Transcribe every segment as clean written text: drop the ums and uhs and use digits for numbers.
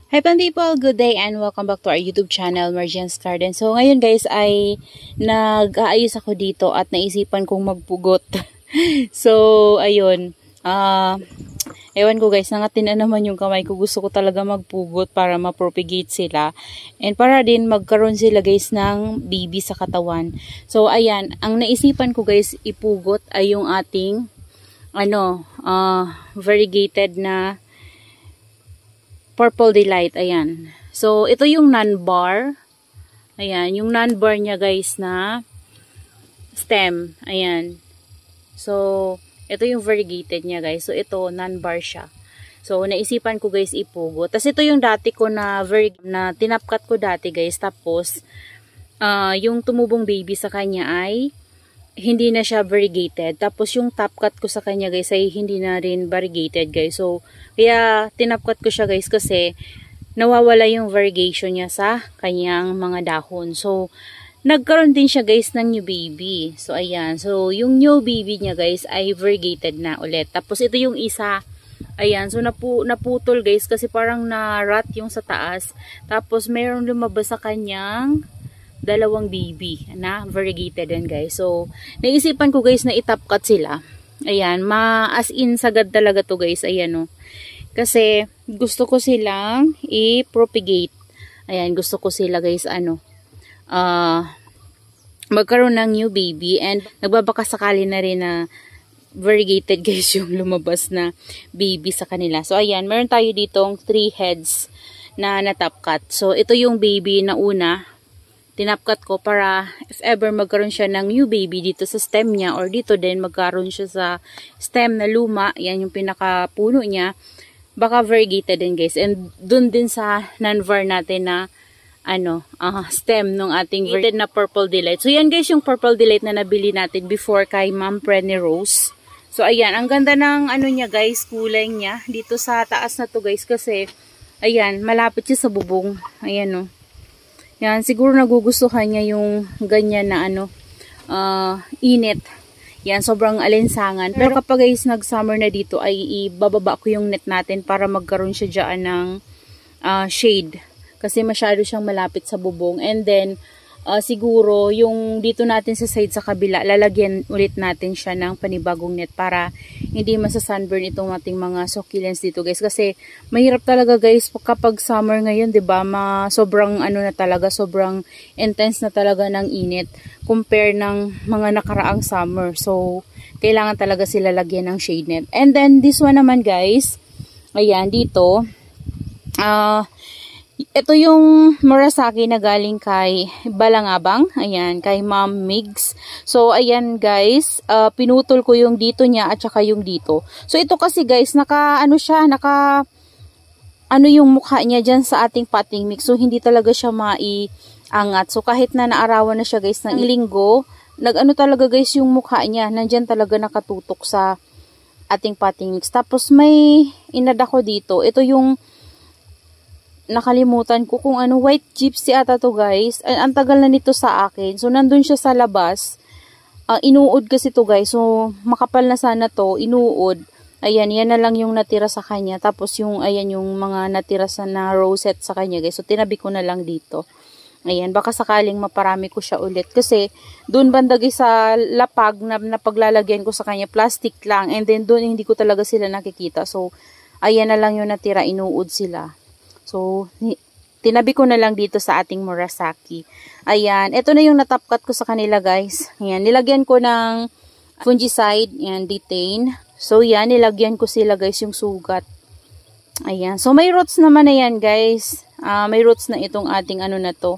Hi people, good day and welcome back to our YouTube channel, Margian's Garden. So ngayon guys ay nag-aayos ako dito at naisipan kong magpugot. So ayun, ewan ko guys, nangatin na naman yung kamay ko. Gusto ko talaga magpugot para ma-propagate sila. And para din magkaroon sila guys ng baby sa katawan. So ayan, ang naisipan ko guys ipugot ay yung ating variegated na Purple Delight, ayan. So, ito yung non-bar. Ayan, yung non-bar niya guys na stem. Ayan. So, ito yung variegated niya guys. So, ito, non-bar siya. So, naisipan ko guys ipugo. Tapos, ito yung dati ko na tinapkat ko dati guys. Tapos, yung tumubong baby sa kanya ay hindi na siya variegated. Tapos yung top cut ko sa kanya guys ay hindi na rin variegated guys. So kaya tinapkat ko siya guys kasi nawawala yung variegation niya sa kanyang mga dahon. So nagkaroon din siya guys ng new baby. So ayan. So yung new baby niya guys ay variegated na ulit. Tapos ito yung isa. Ayan. So naputol guys kasi parang na-rot yung sa taas. Tapos mayroong lumabas sa kanyang dalawang baby na variegated din guys. So, naisipan ko guys na itop cut sila. Ayan, as in sagad talaga to guys. Ayan o. Kasi, gusto ko silang i-propagate. Ayan, gusto ko sila guys, magkaroon ng new baby. And, nagbabaka sakali na rin na variegated guys yung lumabas na baby sa kanila. So, ayan, meron tayo ditong 3 heads na top cut. So, ito yung baby na una. Tinapkat ko para if ever magkaroon siya ng new baby dito sa stem niya or dito din magkaroon siya sa stem na luma, yan yung pinakapuno niya, baka variegated din guys. And dun din sa non-var natin na stem ng ating variegated na Purple Delight. So yan guys yung Purple Delight na nabili natin before kay Ma'am Prenny Rose. So ayan, ang ganda ng niya guys, kulay niya dito sa taas na to guys kasi ayan, malapit siya sa bubong. Ayan o. Yan, siguro nagugustuhan niya yung ganyan na init. Yan, sobrang alinsangan. Pero kapag guys nag-summer na dito ay ibababa ko yung net natin para magkaroon siya dyan ng shade. Kasi masyado siyang malapit sa bubong. And then, siguro yung dito natin sa side sa kabila, lalagyan ulit natin siya ng panibagong net para hindi masasunburn itong ating mga succulents dito guys. Kasi mahirap talaga guys kapag summer ngayon, 'di ba? Sobrang na talaga, sobrang intense na talaga ng init compare ng mga nakaraang summer. So, kailangan talaga sila lagyan ng shade net. And then this one naman guys, ayan dito, ito yung Murasaki na galing kay Balangabang. Ayan, kay Ma'am Migs. So, ayan guys, pinutol ko yung dito niya at saka yung dito. So, ito kasi guys, yung mukha niya dyan sa ating potting mix. So, hindi talaga siya maiangat. So, kahit na naarawan na siya guys ng linggo, talaga guys yung mukha niya. Nandyan talaga nakatutok sa ating potting mix. Tapos, may inada ko dito. Ito yung nakalimutan ko kung white gypsy ata to guys. Ang tagal na nito sa akin. So, nandun siya sa labas. Inuod kasi to guys. So, makapal na sana to. Inuod. Ayan, yan na lang yung natira sa kanya. Tapos, ayan yung mga natira na rosette sa kanya guys. So, tinabi ko na lang dito. Ayan, baka sakaling maparami ko siya ulit. Kasi, dun banda guys sa lapag na paglalagyan ko sa kanya, plastic lang. And then, dun hindi ko talaga sila nakikita. So, ayan na lang yung natira. Inuod sila. So, tinabi ko na lang dito sa ating Murasaki. Ayan, ito na yung natapkat ko sa kanila guys. Ayan, nilagyan ko ng fungicide, ayan, detain. So, yan, nilagyan ko sila guys yung sugat. Ayan, so may roots naman na yan guys. May roots na itong ating na to.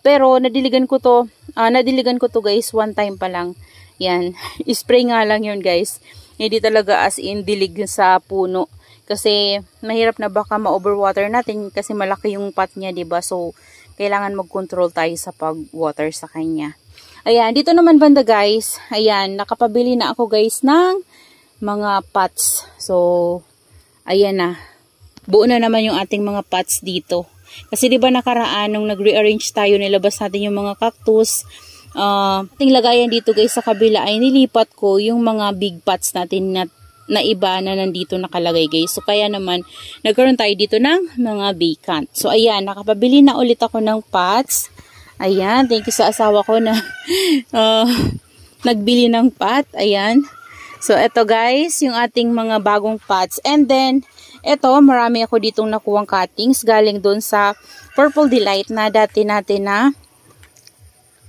Pero, nadiligan ko to guys, one time pa lang. Yan, spray nga lang yun guys. Hindi talaga as in dilig sa puno. Kasi mahirap na baka ma-overwater natin kasi malaki yung pot niya, 'di ba? So kailangan mag-control tayo sa pag-water sa kanya. Ayan, dito naman banda guys. Ayan, nakapabili na ako guys ng mga pots. So ayan na. Buo na naman yung ating mga pots dito. Kasi 'di ba nakaraan nung nag-rearrange tayo, nilabas natin yung mga cactus. Ating lagayan dito guys sa kabila ay nilipat ko yung mga big pots natin na na iba na nandito nakalagay guys. So kaya naman nagkaroon tayo dito ng mga vacant. So ayan, nakapabili na ulit ako ng pots. Ayan, thank you sa asawa ko na nagbili ng pot. Ayan. So eto guys, yung ating mga bagong pots. And then eto, marami ako ditong nakuwang cuttings galing doon sa Purple Delight na dati natin na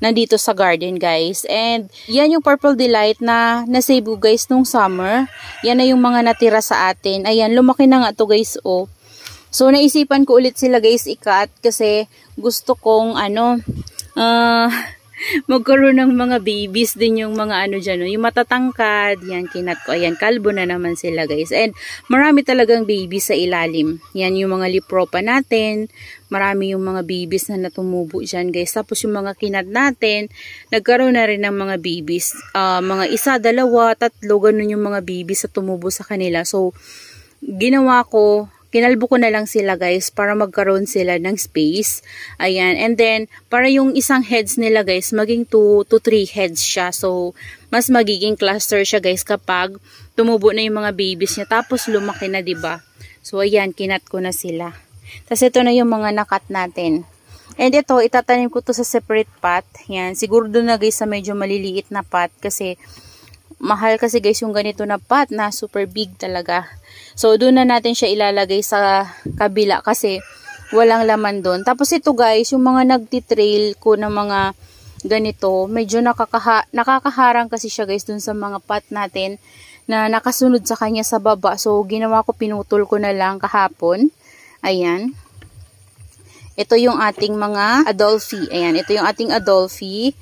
nandito sa garden guys. And yan yung Purple Delight na nasave guys nung summer. Yan na yung mga natira sa atin. Ayan, lumaki na nga to guys oh. So naisipan ko ulit sila guys i-cut kasi gusto kong magkaroon ng mga babies din yung mga dyan, no? Yung matatangkad, yan kinat ko. Ayan, kalbo na naman sila guys. And marami talagang babies sa ilalim. Yan yung mga lipropa natin. Marami yung mga babies na natumubo dyan guys. Tapos yung mga kinat natin, nagkaroon na rin ng mga babies. Mga 1, 2, 3, ganun yung mga babies na tumubo sa kanila. So, ginawa ko, kinalbo ko na lang sila guys para magkaroon sila ng space. Ayan. And then, para yung isang heads nila guys, maging 2 to 3 heads siya. So, mas magiging cluster siya guys kapag tumubo na yung mga babies niya. Tapos, lumaki na diba? So, ayan, kinat ko na sila. Tapos, ito na yung mga nakat natin. And ito, itatanim ko to sa separate pot. Yan. Siguro doon na guys sa medyo maliliit na pot kasi mahal kasi guys yung ganito na pot na super big talaga. So, doon na natin siya ilalagay sa kabila kasi walang laman doon. Tapos ito guys, yung mga nagtitrail ko ng mga ganito, medyo nakakaharang kasi siya guys doon sa mga pot natin na nakasunod sa kanya sa baba. So, ginawa ko, pinutol ko na lang kahapon. Ayan. Ito yung ating mga Adolphi. Ayan, ito yung ating Adolphi.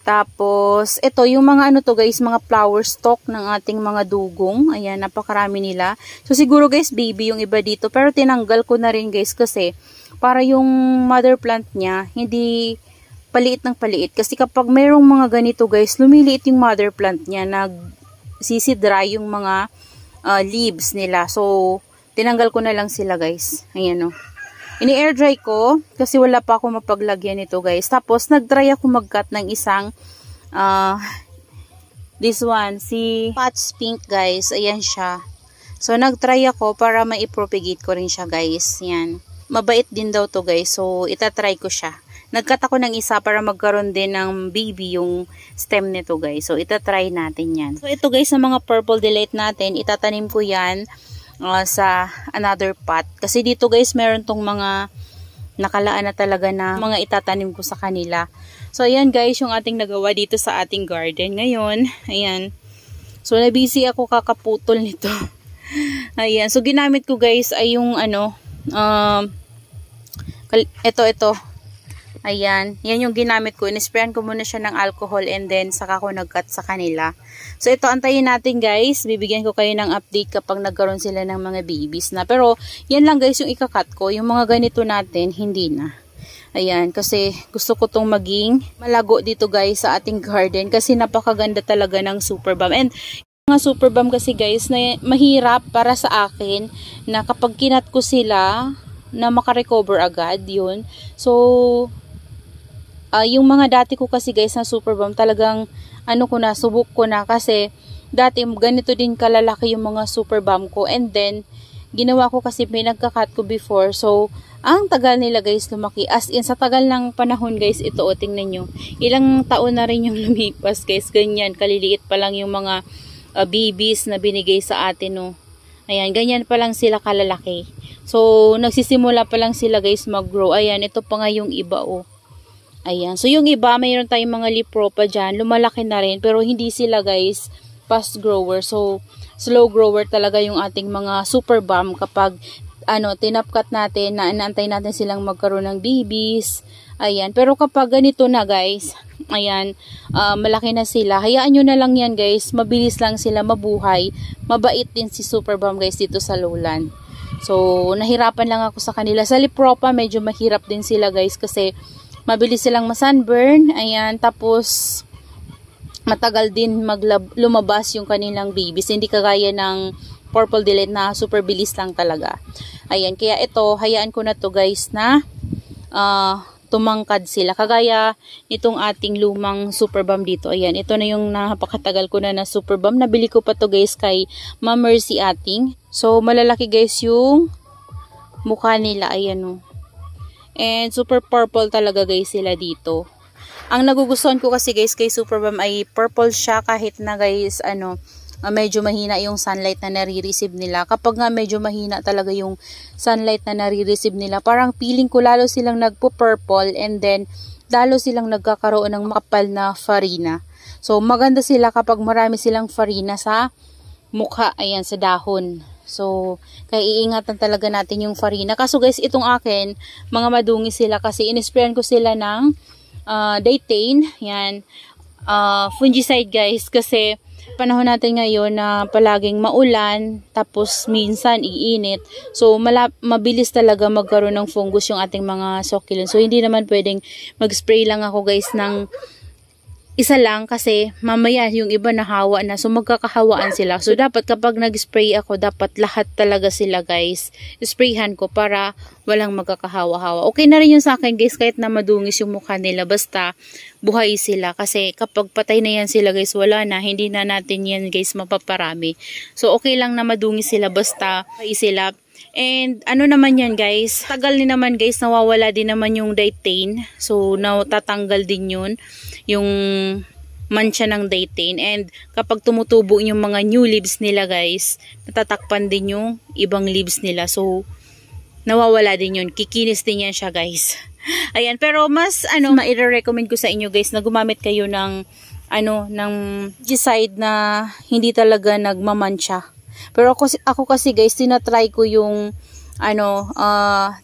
Tapos, ito yung mga to guys, mga flower stalk ng ating mga dugong. Ayan, napakarami nila. So, siguro guys, baby yung iba dito. Pero tinanggal ko na rin guys kasi para yung mother plant niya, hindi paliit ng paliit. Kasi kapag mayroong mga ganito guys, lumiliit yung mother plant niya. Nagsisidry yung mga leaves nila. So, tinanggal ko na lang sila guys. Ayan o. Ini-air dry ko kasi wala pa ako mapaglagyan nito guys. Tapos nag-try ako mag-cut ng isang this one, si Pots Pink guys. Ayan siya. So nag-try ako para ma-propagate ko rin siya guys. Yan. Mabait din daw to guys. So itatry ko siya. Nag-cut ako ng isa para magkaroon din ng baby yung stem nito guys. So itatry natin yan. So ito guys, sa mga Purple Delight natin, itatanim ko yan sa another pot. Kasi dito guys, meron tong mga nakalaan na talaga na mga itatanim ko sa kanila. So, ayan guys, yung ating nagawa dito sa ating garden ngayon. Ayan. So, nabisi ako kakaputol nito. Ayan. So, ginamit ko guys ay yung ito. Ayan. Yan yung ginamit ko. Inisprayan ko muna siya ng alcohol and then saka ko nag-cut sa kanila. So, ito antayin natin guys. Bibigyan ko kayo ng update kapag nagkaroon sila ng mga babies na. Pero, yan lang guys yung ika-cut ko. Yung mga ganito natin, hindi na. Ayan. Kasi gusto ko tong maging malago dito guys sa ating garden. Kasi napakaganda talaga ng Super Balm. And, mga Super Balm kasi guys, na mahirap para sa akin na kapag kinat ko sila, na makarecover agad yun. So, yung mga dati ko kasi guys na Super Balm talagang subok ko na kasi dati ganito din kalalaki yung mga Super Balm ko and then ginawa ko kasi pinagka-cut ko before. So, ang tagal nila guys lumaki. As in, sa tagal ng panahon guys, ito o, tingnan nyo. Ilang taon na rin yung lumipas guys. Ganyan, kaliliit pa lang yung mga babies na binigay sa atin no. Ayan, ganyan pa lang sila kalalaki. So, nagsisimula pa lang sila guys mag-grow. Ayan, ito pa nga yung iba oh. Ayan. So, yung iba, mayroon tayong mga lipropa dyan. Lumalaki na rin. Pero, hindi sila, guys, fast grower. So, slow grower talaga yung ating mga Super Balm kapag, tinapkat natin, na inaantay natin silang magkaroon ng babies. Ayan. Pero, kapag ganito na, guys, ayan, malaki na sila. Hayaan nyo na lang yan, guys. Mabilis lang sila mabuhay. Mabait din si Super Balm, guys, dito sa lowland. So, nahirapan lang ako sa kanila. Sa lipropa, medyo mahirap din sila, guys, kasi mabilis silang ma-sunburn. Ayan. Tapos, matagal din lumabas yung kanilang babies. Hindi kagaya ng Purple Delight na super bilis lang talaga. Ayan. Kaya ito, hayaan ko na to guys na tumangkad sila. Kagaya nitong ating lumang super balm dito. Ayan, ito na yung napakatagal ko na super balm. Nabili ko pa to guys kay Ma'am Mercy ating. So, malalaki guys yung mukha nila. Ayan o. And super purple talaga guys sila dito. Ang nagugustuhan ko kasi guys kay super balm ay purple siya kahit na guys medyo mahina yung sunlight na nare-receive nila. Kapag nga medyo mahina talaga yung sunlight na nare-receive nila, parang feeling ko lalo silang nagpo-purple and then lalo silang nagkakaroon ng makapal na farina. So maganda sila kapag marami silang farina sa mukha, ayan, sa dahon. So kaya iingatan talaga natin yung farina. Kaso guys, itong akin, mga madungi sila kasi inisprayan ko sila ng Daytane, yan, fungicide guys, kasi panahon natin ngayon na palaging maulan, tapos minsan iinit. So, mabilis talaga magkaroon ng fungus yung ating mga succulents. So, hindi naman pwedeng mag-spray lang ako guys ng isa lang kasi mamaya yung iba nahawa na. So, magkakahawaan sila. So, dapat kapag nag-spray ako, dapat lahat talaga sila guys. Sprayhan ko para walang magkakahawa-hawa. Okay na rin yun sa akin guys kahit na madungis yung mukha nila. Basta buhay sila. Kasi kapag patay na yan sila guys, wala na. Hindi na natin yan guys mapaparami. So, okay lang na madungis sila basta buhay sila. And ano naman yan guys, tagal din naman guys, nawawala din naman yung Daytane. So, natatanggal din yun, yung mancha ng Daytane. And kapag tumutubo yung mga new leaves nila guys, natatakpan din yung ibang leaves nila. So, nawawala din yun. Kikinis din yan siya guys. Ayan, pero mas ma-recommend ko sa inyo guys na gumamit kayo ng ng fungicide na hindi talaga nagmamansya. Pero ako kasi guys, tinatry ko yung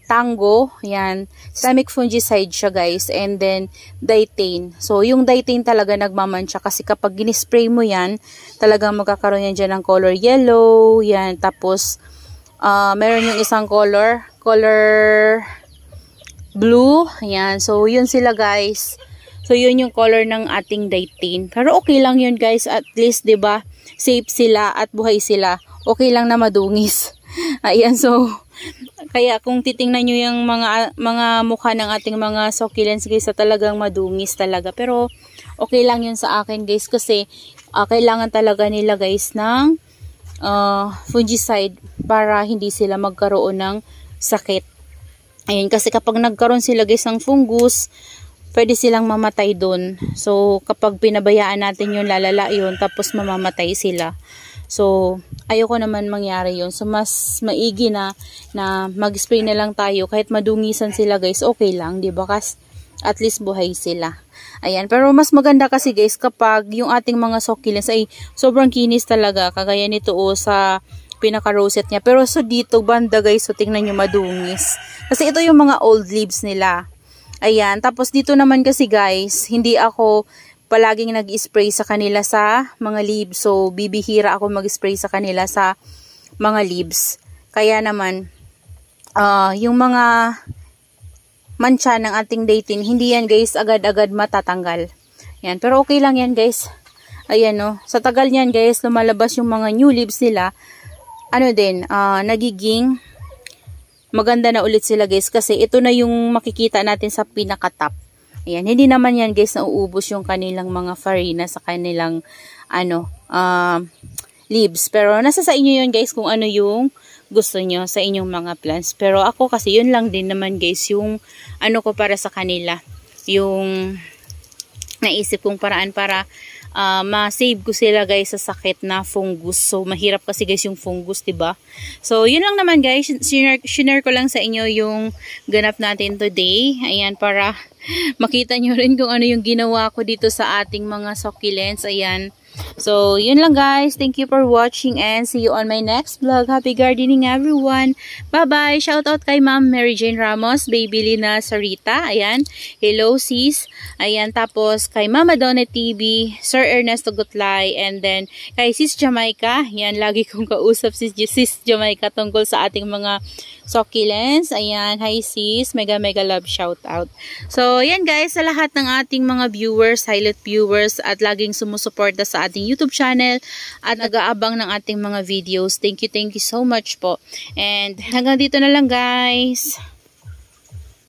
Tango, yan, systemic fungicide siya guys, and then Daytane. So yung Daytane talaga nagmamansya kasi kapag ginispray mo yan, talagang magkakaroon yan dyan ng color yellow, yan, tapos meron yung isang color blue, yan. So yun sila guys. So yun yung color ng ating Daytane. Pero okay lang yun guys, at least 'di ba? Safe sila at buhay sila. Okay lang na madungis. Ayan, so kaya kung titingnan nyo yung mga mukha ng ating mga succulents guys, talagang madungis talaga. Pero okay lang yun sa akin guys kasi kailangan talaga nila guys ng fungicide para hindi sila magkaroon ng sakit. Ayan, kasi kapag nagkaroon sila guys ng fungus, pwede silang mamatay doon. So kapag pinabayaan natin yun, lalala yun, tapos mamamatay sila. So, ayoko naman mangyari yun. So, mas maigi na mag-spray na lang tayo. Kahit madungisan sila guys, okay lang, diba? Kasi at least buhay sila. Ayan, pero mas maganda kasi guys kapag yung ating mga succulents ay sobrang kinis talaga. Kagaya nito sa pinaka-rosette niya. Pero so dito, banda guys, so tingnan nyo madungis. Kasi ito yung mga old leaves nila. Ayan, tapos dito naman kasi guys, hindi ako palaging nag-spray sa kanila sa mga leaves. So, bibihira ako mag-spray sa kanila sa mga leaves. Kaya naman, yung mga mancha ng ating Daytane, hindi yan guys agad-agad matatanggal. Yan, pero okay lang yan guys. Ayan no, sa tagal niyan guys, lumalabas yung mga new leaves nila. Nagiging maganda na ulit sila guys. Kasi ito na yung makikita natin sa pinaka-top. Ayan, hindi naman yan guys na uubos yung kanilang mga farina sa kanilang leaves. Pero nasa sa inyo yun guys kung ano yung gusto nyo sa inyong mga plants. Pero ako kasi yun lang din naman guys yung ko para sa kanila. Yung naisip kong paraan para ma-save ko sila guys sa sakit na fungus. So mahirap kasi guys yung fungus, 'di ba? So yun lang naman guys, share ko lang sa inyo yung ganap natin today. Ayan, para makita nyo rin kung ano yung ginawa ko dito sa ating mga succulents. Ayan. So, yun lang guys. Thank you for watching and see you on my next vlog. Happy gardening everyone. Bye-bye. Shoutout kay Ma'am Mary Jane Ramos, Baby Lina Sarita. Ayan. Hello sis. Ayan. Tapos kay Mama Donna TV, Sir Ernesto Gutlay, and then kay Sis Jamaica. Ayan. Lagi kong kausap Sis Jamaica tungkol sa ating mga succulents. Ayan. Hi sis. Mega love shoutout. So, ayan guys. Sa lahat ng ating mga viewers, silent viewers, at laging sumusuporta sa ating YouTube channel at nag-aabang ng ating mga videos. Thank you so much po. And hanggang dito na lang guys.